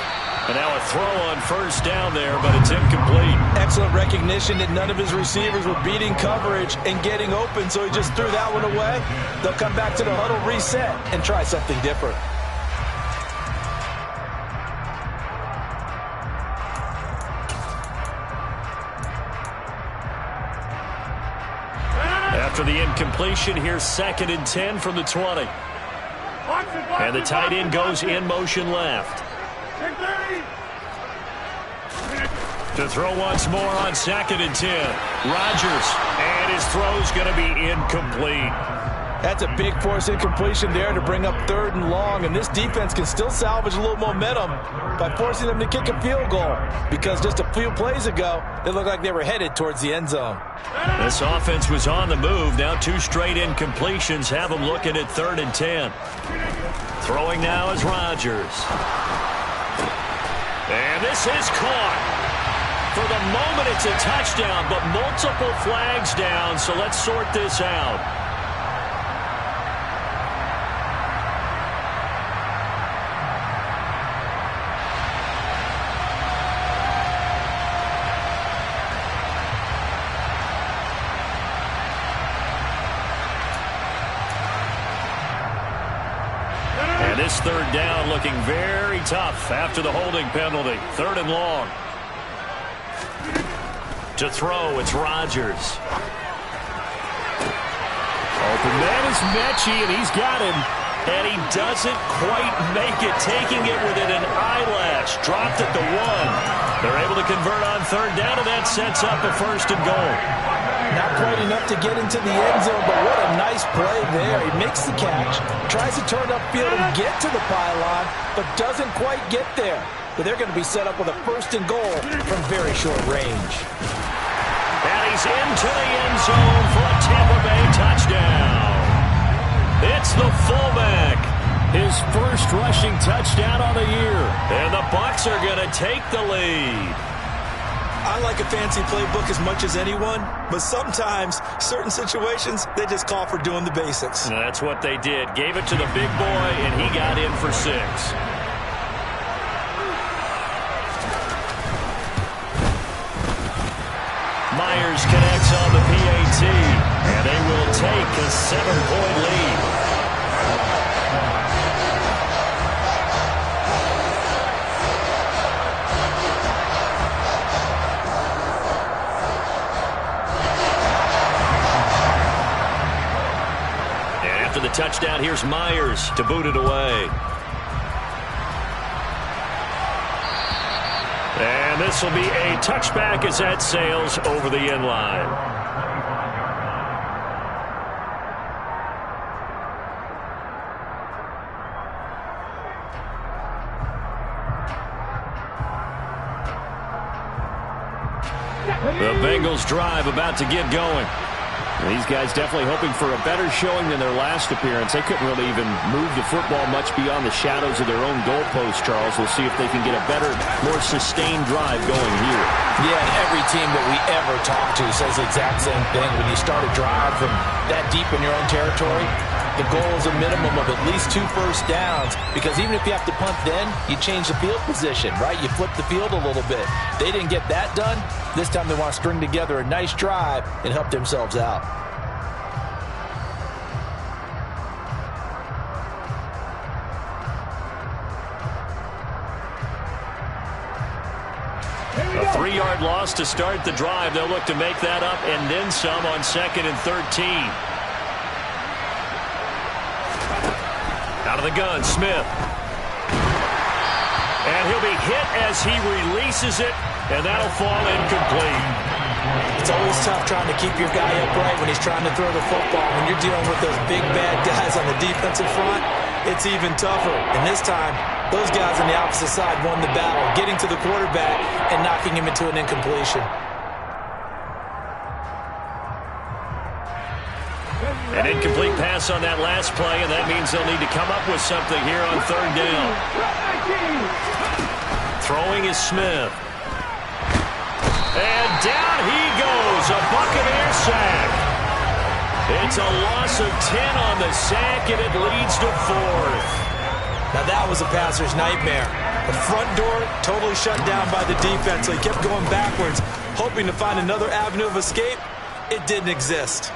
And now a throw on first down there, but it's incomplete. Excellent recognition that none of his receivers were beating coverage and getting open, so he just threw that one away. They'll come back to the huddle, reset, and try something different. After the incompletion, here's 2nd and 10 from the 20. And the tight end goes in motion left. To throw once more on 2nd and 10. Rodgers, and his throw's going to be incomplete. That's a big force incompletion there to bring up 3rd and long, and this defense can still salvage a little momentum by forcing them to kick a field goal, because just a few plays ago, they looked like they were headed towards the end zone. This offense was on the move. Now 2 straight incompletions have them looking at 3rd and 10. Throwing now is Rodgers. And this is caught. For the moment, it's a touchdown, but multiple flags down, so let's sort this out. And this 3rd down looking very tough after the holding penalty. 3rd and long. To throw, it's Rodgers. Open man is Mechie, and he's got him. And he doesn't quite make it, taking it within an eyelash. Dropped at the 1. They're able to convert on third down, and that sets up a 1st and goal. Not quite enough to get into the end zone, but what a nice play there. He makes the catch, tries to turn upfield and get to the pylon, but doesn't quite get there. But they're going to be set up with a 1st and goal from very short range. And he's into the end zone for a Tampa Bay touchdown. It's the fullback. His first rushing touchdown on the year. And the Bucs are going to take the lead. I like a fancy playbook as much as anyone, but sometimes certain situations, they just call for doing the basics. And that's what they did. Gave it to the big boy, and he got in for 6. Myers connects on the PAT, and they will take a 7-point lead. And after the touchdown, here's Myers to boot it away. And this will be a touchback as that sails over the end line. The Bengals drive about to get going. These guys definitely hoping for a better showing than their last appearance. They couldn't really even move the football much beyond the shadows of their own goalpost, Charles. We'll see if they can get a better, more sustained drive going here. Yeah, and every team that we ever talk to says the exact same thing. When you start a drive from that deep in your own territory, the goal is a minimum of at least 2 first downs, because even if you have to punt then, you change the field position, right? You flip the field a little bit. They didn't get that done. This time they want to string together a nice drive and help themselves out. A 3-yard loss to start the drive. They'll look to make that up and then some on 2nd and 13. Out of the gun, Smith. And he'll be hit as he releases it, and that'll fall incomplete. It's always tough trying to keep your guy upright when he's trying to throw the football. When you're dealing with those big, bad guys on the defensive front, it's even tougher. And this time, those guys on the opposite side won the battle, getting to the quarterback and knocking him into an incompletion. An incomplete pass on that last play, and that means they'll need to come up with something here on 3rd down. Throwing is Smith. And down he goes, a Buccaneer sack. It's a loss of 10 on the sack, and it leads to 4th. Now that was a passer's nightmare. The front door totally shut down by the defense, so he kept going backwards, hoping to find another avenue of escape. It didn't exist.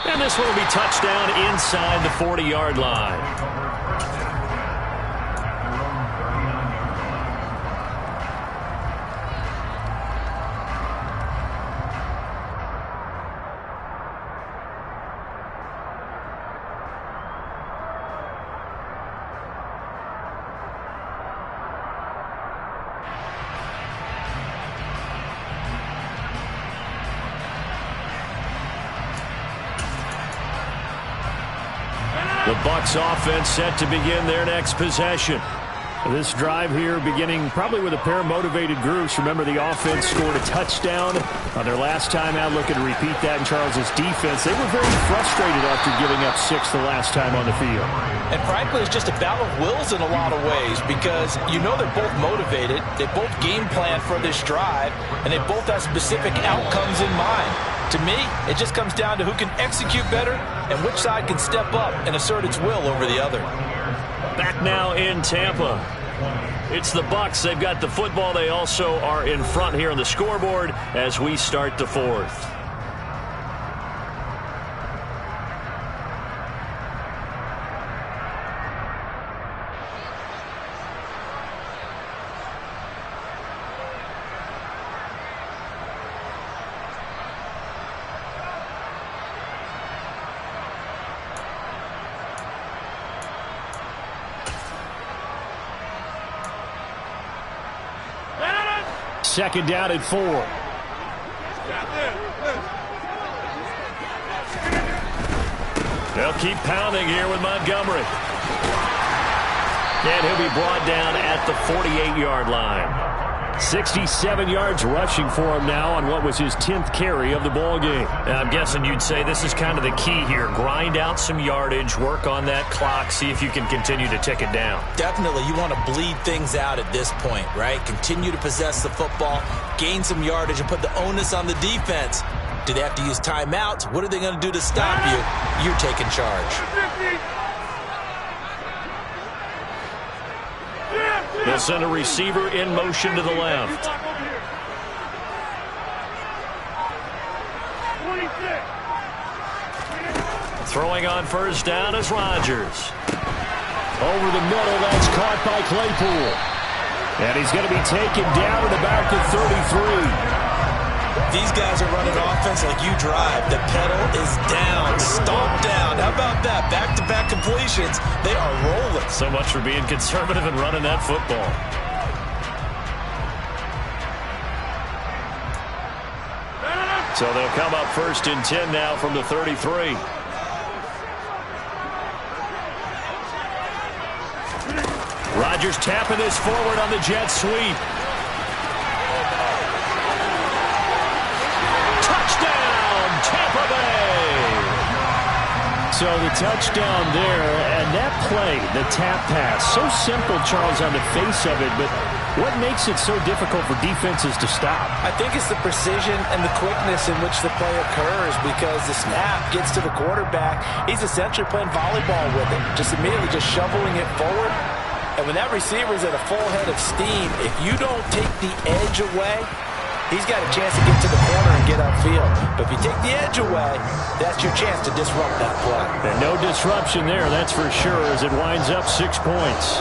And this one will be touchdown inside the 40-yard line. The Bucs offense set to begin their next possession. This drive here beginning probably with a pair of motivated groups. Remember, the offense scored a touchdown on their last time out. Looking to repeat that in Charles's defense. They were very frustrated after giving up 6 the last time on the field. And frankly, it's just a battle of wills in a lot of ways, because you know they're both motivated. They both game plan for this drive, and they both have specific outcomes in mind. To me, it just comes down to who can execute better and which side can step up and assert its will over the other. Back now in Tampa. It's the Bucs. They've got the football. They also are in front here on the scoreboard as we start the 4th. second down and 4. They'll keep pounding here with Montgomery. And he'll be brought down at the 48-yard line. 67 yards rushing for him now on what was his 10th carry of the ball game. I'm guessing you'd say this is kind of the key here. Grind out some yardage, work on that clock, see if you can continue to tick it down. Definitely, you want to bleed things out at this point, right? Continue to possess the football, gain some yardage, and put the onus on the defense. Do they have to use timeouts? What are they going to do to stop you? You're taking charge. They'll send a receiver in motion to the left. Throwing on first down is Rodgers. Over the middle, that's caught by Claypool. And he's going to be taken down at about the 33. These guys are running offense like you drive. The pedal is down, stomp down. How about that? Back-to-back completions. They are rolling. So much for being conservative and running that football. So they'll come up first and 10 now from the 33. Rodgers tapping this forward on the jet sweep. Tampa Bay. So the touchdown there, and that play, the tap pass, so simple, Charles, on the face of it, but what makes it so difficult for defenses to stop? I think it's the precision and the quickness in which the play occurs, because the snap gets to the quarterback. He's essentially playing volleyball with it, just immediately just shoveling it forward. And when that receiver is at a full head of steam, if you don't take the edge away, he's got a chance to get to the corner and get upfield. But if you take the edge away, that's your chance to disrupt that play. And no disruption there, that's for sure, as it winds up 6 points.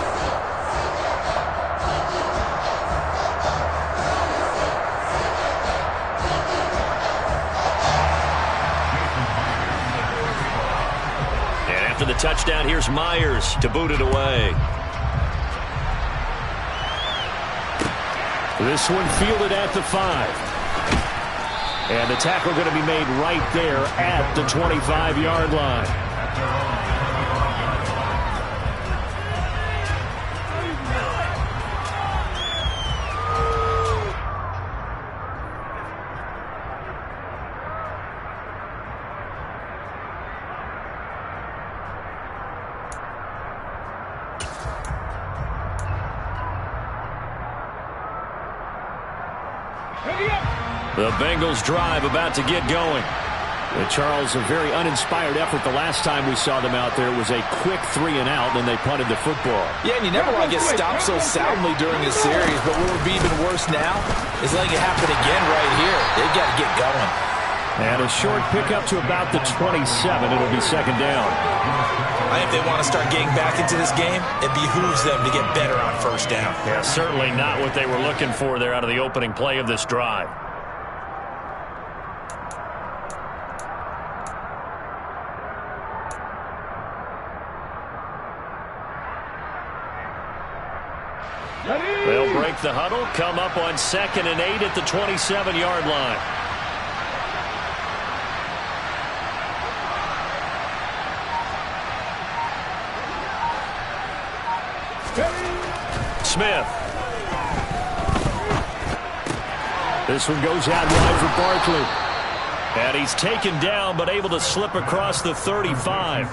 And after the touchdown, here's Myers to boot it away. This one fielded at the 5. And the tackle going to be made right there at the 25-yard line. The Bengals drive about to get going. And Charles, a very uninspired effort the last time we saw them out there. It was a quick 3 and out, and they punted the football. Yeah, and you never want to get stopped so soundly during this series, but what would be even worse now is letting it happen again right here. They've got to get going. And a short pickup to about the 27. It'll be second down. I think if they want to start getting back into this game, it behooves them to get better on first down. Yeah, certainly not what they were looking for there out of the opening play of this drive. They'll break the huddle, come up on 2nd and 8 at the 27-yard line. Smith. This one goes out wide for Barkley. And he's taken down, but able to slip across the 35.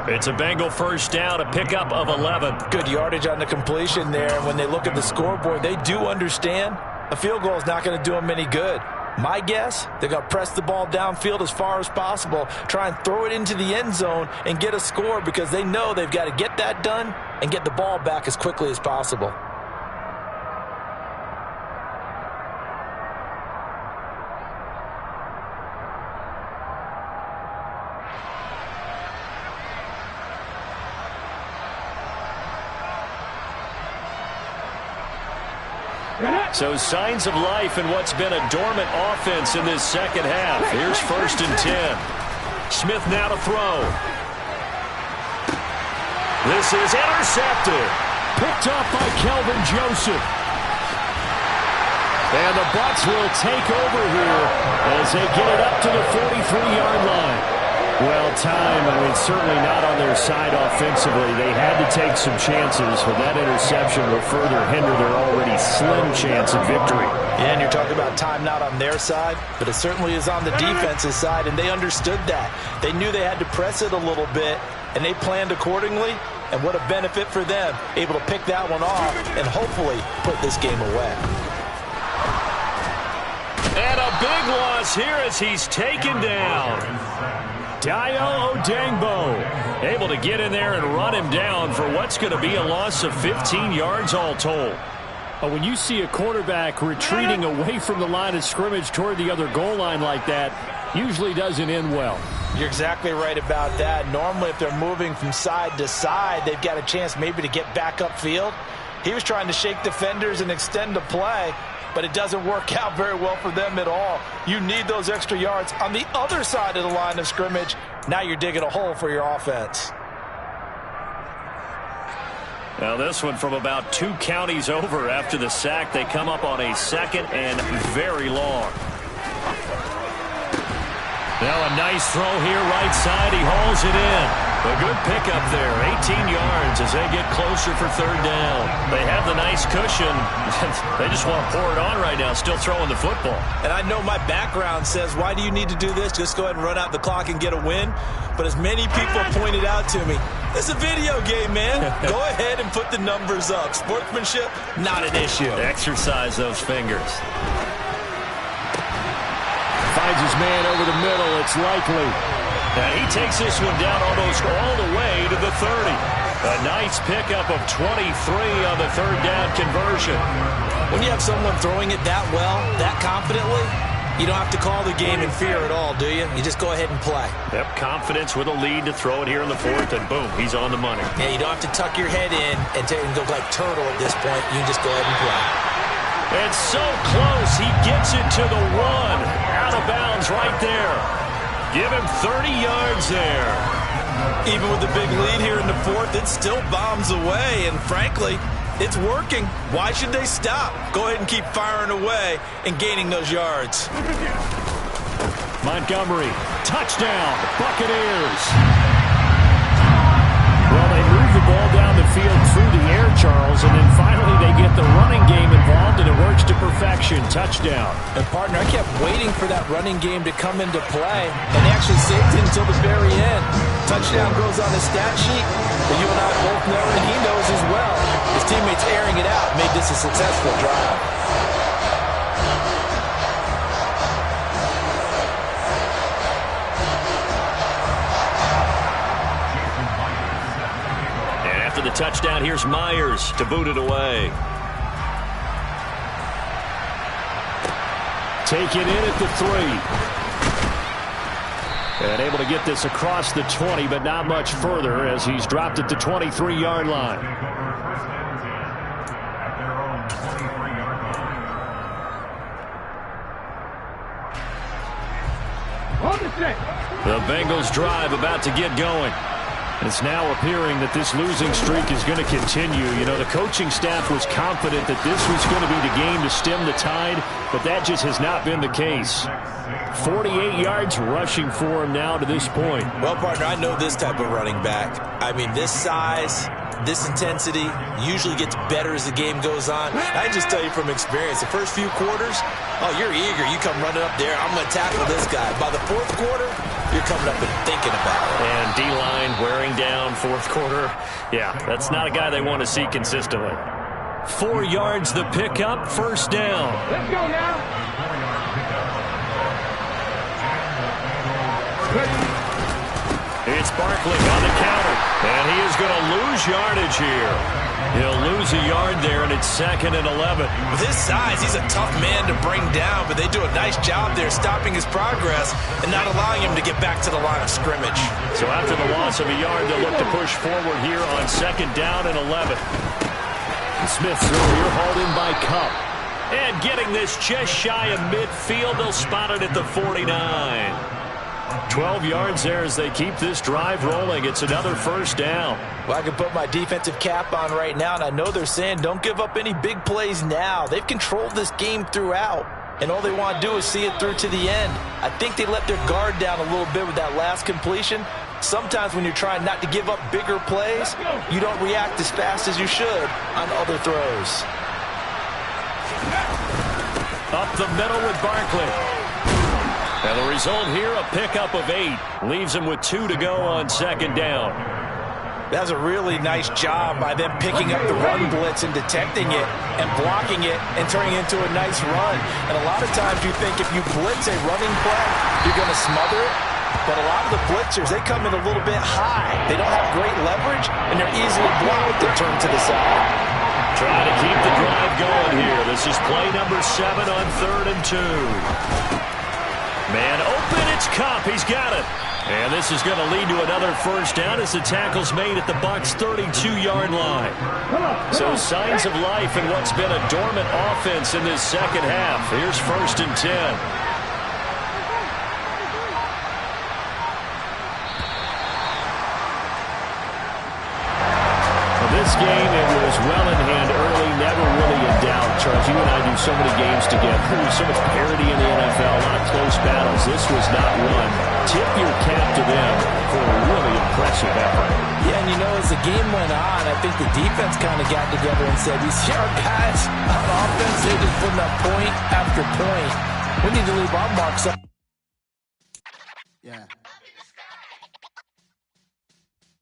It's a Bengal first down, a pickup of 11. Good yardage on the completion there. When they look at the scoreboard, they do understand a field goal is not going to do them any good. My guess, they're going to press the ball downfield as far as possible, try and throw it into the end zone and get a score, because they know they've got to get that done and get the ball back as quickly as possible. So signs of life in what's been a dormant offense in this second half. Here's 1st and 10. Smith now to throw. This is intercepted. Picked up by Kelvin Joseph. And the Bucs will take over here as they get it up to the 43-yard line. Well, time, certainly not on their side offensively. They had to take some chances, but that interception will further hinder their already slim chance of victory. Yeah, and you're talking about time not on their side, but it certainly is on the defense's side, and they understood that. They knew they had to press it a little bit, and they planned accordingly, and what a benefit for them, able to pick that one off and hopefully put this game away. And a big loss here as he's taken down. Dio Odengbo able to get in there and run him down for what's going to be a loss of 15 yards all told. When you see a quarterback retreating away from the line of scrimmage toward the other goal line like that, usually doesn't end well. You're exactly right about that. Normally, if they're moving from side to side, they've got a chance maybe to get back upfield. He was trying to shake defenders and extend the play, but it doesn't work out very well for them at all. You need those extra yards on the other side of the line of scrimmage. Now you're digging a hole for your offense. Now this one from about 2 counties over after the sack. They come up on a 2nd and very long. Now a nice throw here right side. He hauls it in. A good pickup there. 18 yards as they get closer for 3rd down. They have the nice cushion. They just want to pour it on right now, still throwing the football. And I know my background says, why do you need to do this? Just go ahead and run out the clock and get a win. But as many people pointed out to me, it's a video game, man. Go ahead and put the numbers up. Sportsmanship, not an issue. Exercise those fingers. Finds his man over the middle. It's Likely. And he takes this one down almost all the way to the 30. A nice pickup of 23 on the 3rd down conversion. When you have someone throwing it that well, that confidently, you don't have to call the game in fear at all, do you? You just go ahead and play. Yep, confidence with a lead to throw it here in the 4th, and boom, he's on the money. Yeah, you don't have to tuck your head in and go like turtle at this point. You can just go ahead and play. It's so close. He gets it to the 1. Out of bounds right there. Give him 30 yards there. Even with the big lead here in the 4th, it still bombs away, and frankly, it's working. Why should they stop? Go ahead and keep firing away and gaining those yards. Montgomery, touchdown, Buccaneers. Well, they move the ball down the field through the air, Charles, and then finally they get the running game involved, and it works to perfection. Touchdown. And, partner, I kept waiting for that running game to come into play, and they actually saved it until the very end. Touchdown goes on the stat sheet, but you and I both know, and he knows as well, his teammates airing it out made this a successful drive. The touchdown, here's Myers to boot it away. Taken in at the 3. And able to get this across the 20, but not much further as he's dropped at the 23-yard line. The Bengals drive about to get going. It's now appearing that this losing streak is going to continue. You know, the coaching staff was confident that this was going to be the game to stem the tide, but that just has not been the case. 48 yards rushing for him now to this point. Well, partner, I know this type of running back. I mean, this size, this intensity usually gets better as the game goes on. I just tell you from experience, the first few quarters, oh, you're eager. You come running up there, I'm going to tackle this guy. By the 4th quarter, you're coming up and thinking about it. And D-line wearing down 4th quarter. Yeah, that's not a guy they want to see consistently. 4 yards the pickup, 1st down. Let's go now. It's Barkley on the counter, and he is going to lose yardage here. He'll lose a yard there, and it's 2nd and 11. With his size, he's a tough man to bring down, but they do a nice job there stopping his progress and not allowing him to get back to the line of scrimmage. So after the loss of a yard, they'll look to push forward here on 2nd down and 11. Smith's throw here hauled in by Cup. And getting this just shy of midfield, they'll spot it at the 49. 12 yards there as they keep this drive rolling. It's another first down. Well, I can put my defensive cap on right now, and I know they're saying don't give up any big plays now. They've controlled this game throughout, and all they want to do is see it through to the end. I think they let their guard down a little bit with that last completion. Sometimes when you're trying not to give up bigger plays, you don't react as fast as you should on other throws. Up the middle with Barkley. And the result here, a pickup of 8. Leaves him with 2 to go on second down. That's a really nice job by them picking up the run blitz and detecting it and blocking it and turning it into a nice run. And a lot of times you think if you blitz a running play, you're going to smother it. But a lot of the blitzers, they come in a little bit high. They don't have great leverage, and they're easily blocked and turned to the side. Trying to keep the drive going here. This is play number 7 on 3rd and 2. Man open, it's Cup. He's got it. And this is going to lead to another first down as the tackle's made at the Bucs' 32-yard line. So signs of life in what's been a dormant offense in this second half. Here's 1st and 10. This game, it was well in hand early, never really in doubt. Charles, you and I do so many games together. There's so much parity in the NFL, a lot of close battles. This was not one. Tip your cap to them for a really impressive effort. Yeah, and you know, as the game went on, I think the defense kind of got together and said, you see our guys on offense, they're just putting up point after point. We need to leave our marks up. Yeah.